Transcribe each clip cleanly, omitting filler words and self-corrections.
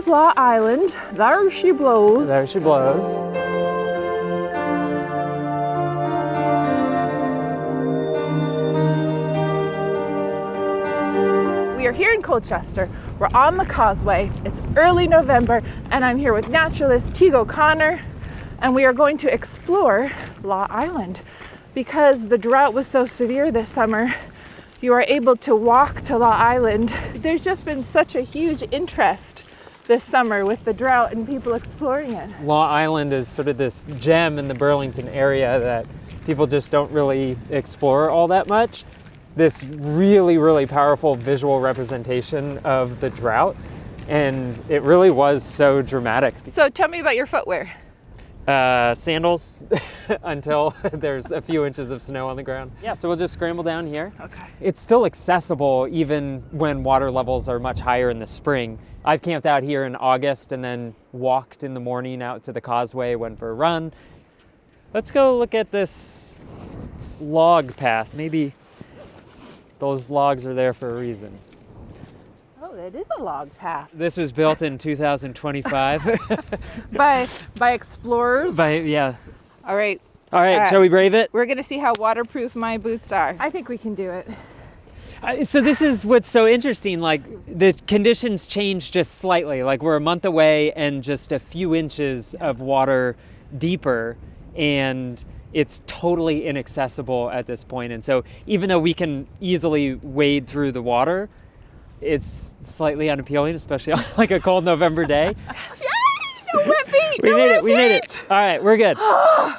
There's Law Island. There she blows. There she blows. We are here in Colchester. We're on the Causeway. It's early November, and I'm here with naturalist Teage O'Connor, and we are going to explore Law Island. Because the drought was so severe this summer, you are able to walk to Law Island. There's just been such a huge interest this summer with the drought and people exploring it. Law Island is sort of this gem in the Burlington area that people just don't really explore all that much. This really, really powerful visual representation of the drought, and it really was so dramatic. So tell me about your footwear. Sandals until there's a few inches of snow on the ground. Yeah, so we'll just scramble down here. Okay. It's still accessible even when water levels are much higher in the spring. I've camped out here in August and then walked in the morning out to the Causeway, went for a run. Let's go look at this log path. Maybe those logs are there for a reason. Oh, it is a log path. This was built in 2025. by explorers? Yeah. All right. All right, shall we brave it? We're gonna see how waterproof my boots are. I think we can do it. So this is what's so interesting, like the conditions change just slightly. Like we're a month away and just a few inches of water deeper, and it's totally inaccessible at this point. And so even though we can easily wade through the water, it's slightly unappealing, especially on like a cold November day. Yay! No wet feet! We made it. All right, we're good.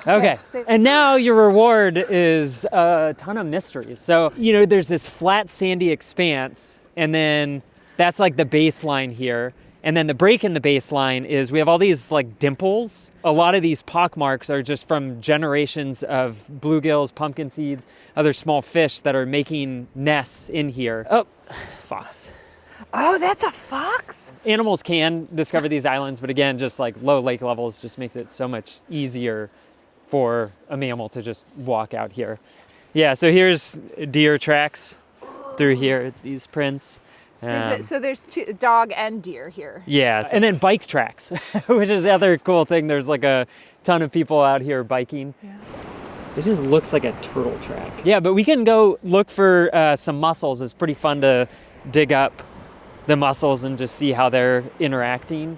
Okay, and now your reward is a ton of mysteries. So, there's this flat sandy expanse, and then that's like the baseline here. And then the break in the baseline is we have all these like dimples. A lot of these pockmarks are just from generations of bluegills, pumpkin seeds, other small fish that are making nests in here. Oh, fox. Oh, that's a fox? Animals can discover these islands, but again, just like low lake levels just makes it so much easier for a mammal to just walk out here. Yeah, so here's deer tracks through here, these prints. So there's dog and deer here. Yes, and then bike tracks, which is the other cool thing. There's like a ton of people out here biking. Yeah. It just looks like a turtle track. Yeah, but we can go look for some mussels. It's pretty fun to dig up the mussels and just see how they're interacting.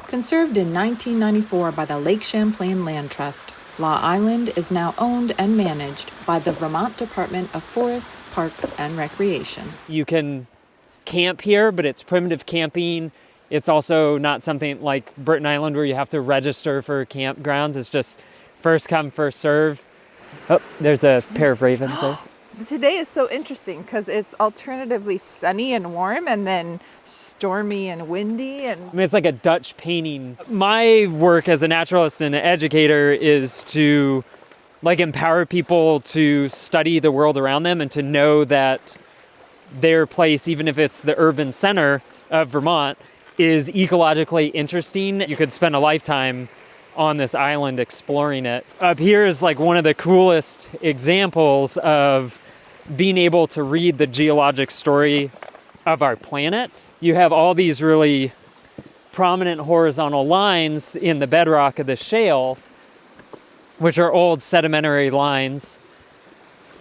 Conserved in 1994 by the Lake Champlain Land Trust, Law Island is now owned and managed by the Vermont Department of Forests, Parks, and Recreation. You can camp here, but it's primitive camping. It's also not something like Burton Island where you have to register for campgrounds. It's just first come, first serve. Oh, there's a pair of ravens there. Today is so interesting because it's alternatively sunny and warm and then stormy and windy. It's like a Dutch painting. My work as a naturalist and an educator is to empower people to study the world around them and to know that their place, even if it's the urban center of Vermont, is ecologically interesting. You could spend a lifetime on this island exploring it. Up here is like one of the coolest examples of being able to read the geologic story of our planet. You have all these really prominent horizontal lines in the bedrock of the shale, which are old sedimentary lines,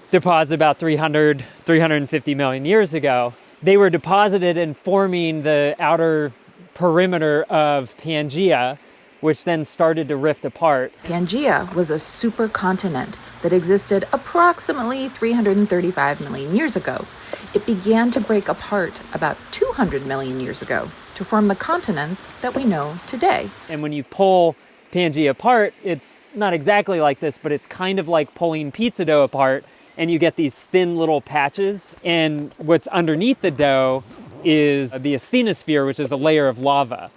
deposited about 350 million years ago. They were deposited in forming the outer perimeter of Pangaea, which then started to rift apart. Pangaea was a supercontinent that existed approximately 335 million years ago. It began to break apart about 200 million years ago to form the continents that we know today. And when you pull Pangaea apart, it's not exactly like this, but it's kind of like pulling pizza dough apart, and you get these thin little patches. And what's underneath the dough is the asthenosphere, which is a layer of lava.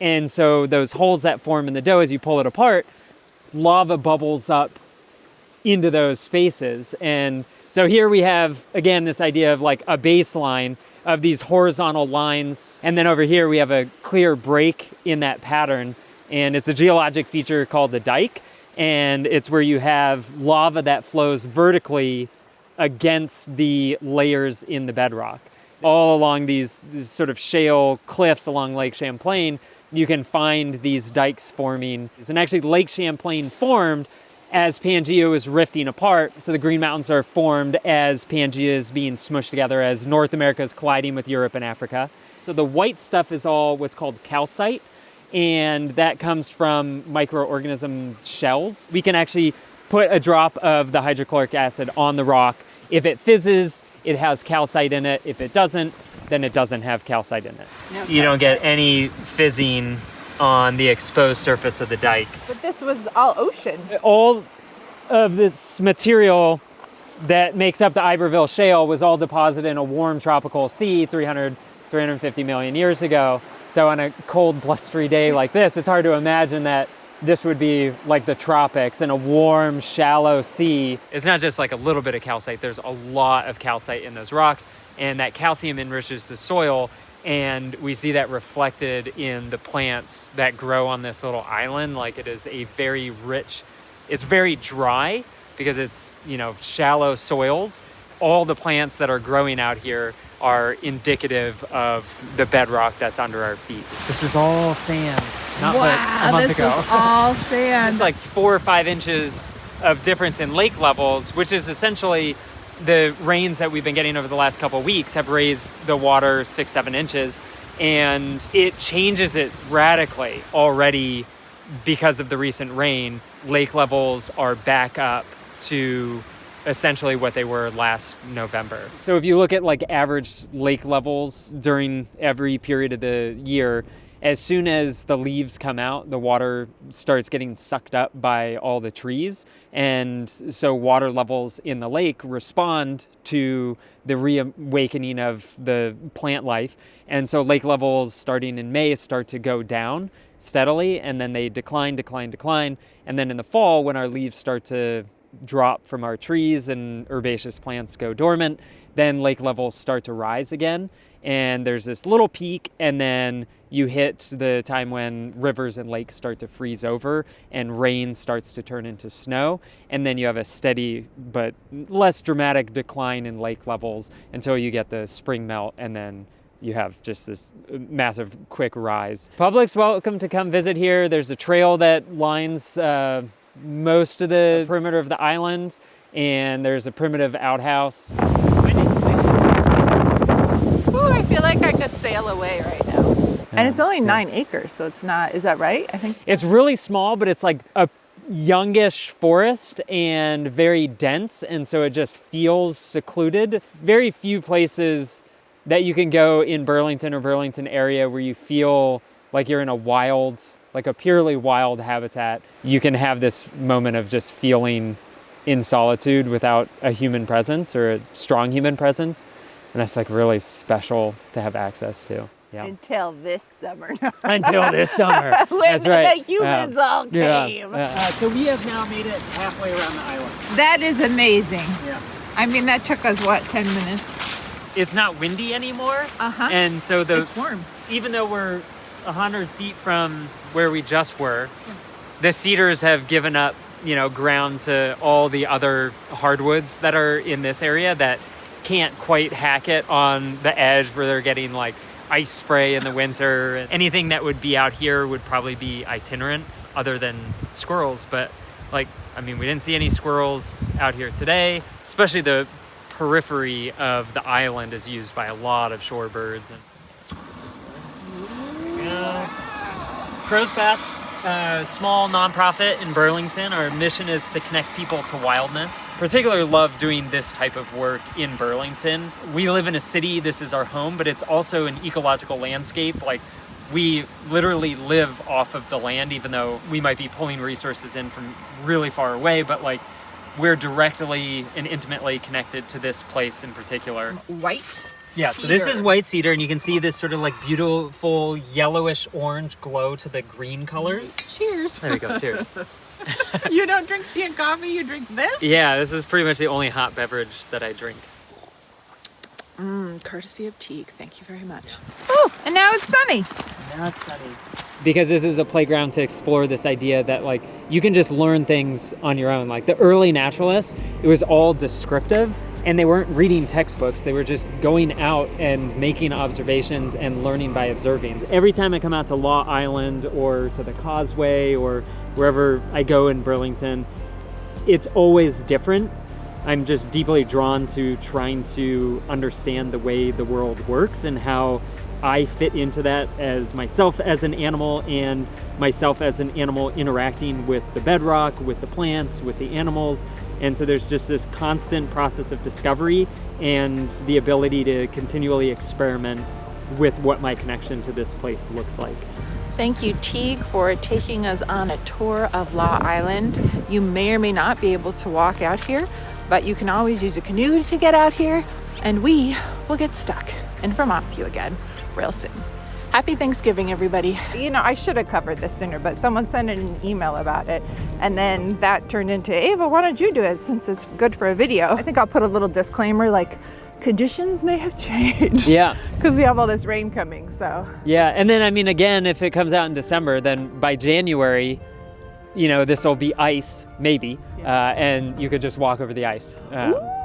And so those holes that form in the dough, as you pull it apart, lava bubbles up into those spaces. And so here we have, again, this idea of like a baseline of these horizontal lines. And then over here, we have a clear break in that pattern. And it's a geologic feature called the dike. And it's where you have lava that flows vertically against the layers in the bedrock. all along these sort of shale cliffs along Lake Champlain, you can find these dikes forming. And actually Lake Champlain formed as Pangea was rifting apart. So the Green Mountains are formed as Pangea is being smushed together, as North America is colliding with Europe and Africa. So the white stuff is all what's called calcite, and that comes from microorganism shells. We can actually put a drop of the hydrochloric acid on the rock. If it fizzes, it has calcite in it. If it doesn't, then it doesn't have calcite in it. No, you don't get any fizzing on the exposed surface of the dike. But this was all ocean. All of this material that makes up the Iberville Shale was all deposited in a warm tropical sea 350 million years ago. So on a cold, blustery day like this, it's hard to imagine that this would be like the tropics in a warm, shallow sea. It's not just like a little bit of calcite. There's a lot of calcite in those rocks, and that calcium enriches the soil, and we see that reflected in the plants that grow on this little island. Like, it is a very rich, it's very dry because it's, you know, shallow soils. All the plants that are growing out here are indicative of the bedrock that's under our feet. This was all sand, not like a month ago. This was all sand. It's like 4 or 5 inches of difference in lake levels, which is essentially the rains that we've been getting over the last couple of weeks have raised the water 6-7 inches, and it changes it radically already because of the recent rain. Lake levels are back up to essentially what they were last November. So if you look at like average lake levels during every period of the year, as soon as the leaves come out, the water starts getting sucked up by all the trees. And so water levels in the lake respond to the reawakening of the plant life. And so lake levels starting in May start to go down steadily, and then they decline. And then in the fall, when our leaves start to drop from our trees and herbaceous plants go dormant, then lake levels start to rise again. And there's this little peak, and then you hit the time when rivers and lakes start to freeze over and rain starts to turn into snow. And then you have a steady but less dramatic decline in lake levels until you get the spring melt, and then you have just this massive quick rise. Public's welcome to come visit here. There's a trail that lines most of the perimeter of the island, and there's a primitive outhouse. Ooh, I feel like I could sail away right now. And it's only 9 acres, so it's not, is that right? I think it's really small, but it's like a youngish forest and very dense, and so it just feels secluded. Very few places that you can go in Burlington or Burlington area where you feel like you're in a wild, like a purely wild habitat. You can have this moment of just feeling in solitude without a human presence or a strong human presence. And that's like really special to have access to. Yeah. Until this summer. Until this summer. When that's right. the humans all came. So we have now made it halfway around the island. That is amazing. Yeah. I mean, that took us, what, 10 minutes? It's not windy anymore. Uh-huh. And so it's warm. Even though we're 100 feet from where we just were, the cedars have given up, you know, ground to all the other hardwoods that are in this area that can't quite hack it on the edge where they're getting like ice spray in the winter. Anything that would be out here would probably be itinerant other than squirrels. But like, I mean, we didn't see any squirrels out here today, especially the periphery of the island is used by a lot of shorebirds. And Crow's Path, a small nonprofit in Burlington. Our mission is to connect people to wildness. Particularly love doing this type of work in Burlington. We live in a city, this is our home, but it's also an ecological landscape. Like, we literally live off of the land, even though we might be pulling resources in from really far away, but like, we're directly and intimately connected to this place in particular. White? Yeah, so this is white cedar, and you can see this sort of like beautiful yellowish orange glow to the green colors. Cheers. There we go, cheers. You don't drink tea and coffee, you drink this? Yeah, this is pretty much the only hot beverage that I drink. Courtesy of Teague, thank you very much. Oh, and now it's sunny. Now it's sunny. Because this is a playground to explore this idea that like you can just learn things on your own. Like the early naturalists, it was all descriptive. and they weren't reading textbooks. They were just going out and making observations and learning by observing. Every time I come out to Law Island or to the Causeway or wherever I go in Burlington, it's always different. I'm just deeply drawn to trying to understand the way the world works and how I fit into that as myself as an animal and myself as an animal interacting with the bedrock, with the plants, with the animals. And so there's just this constant process of discovery and the ability to continually experiment with what my connection to this place looks like. Thank you, Teague, for taking us on a tour of Law Island. You may or may not be able to walk out here, but you can always use a canoe to get out here, and we will get stuck in Vermont with you again real soon. Happy Thanksgiving, everybody. You know, I should have covered this sooner, but someone sent in an email about it, and then that turned into, Eva, why don't you do it since it's good for a video? I think I'll put a little disclaimer like, conditions may have changed. Yeah. Because we have all this rain coming, so. Yeah, and then, I mean, again, if it comes out in December, then by January, you know, this will be ice, maybe, and you could just walk over the ice. Ooh.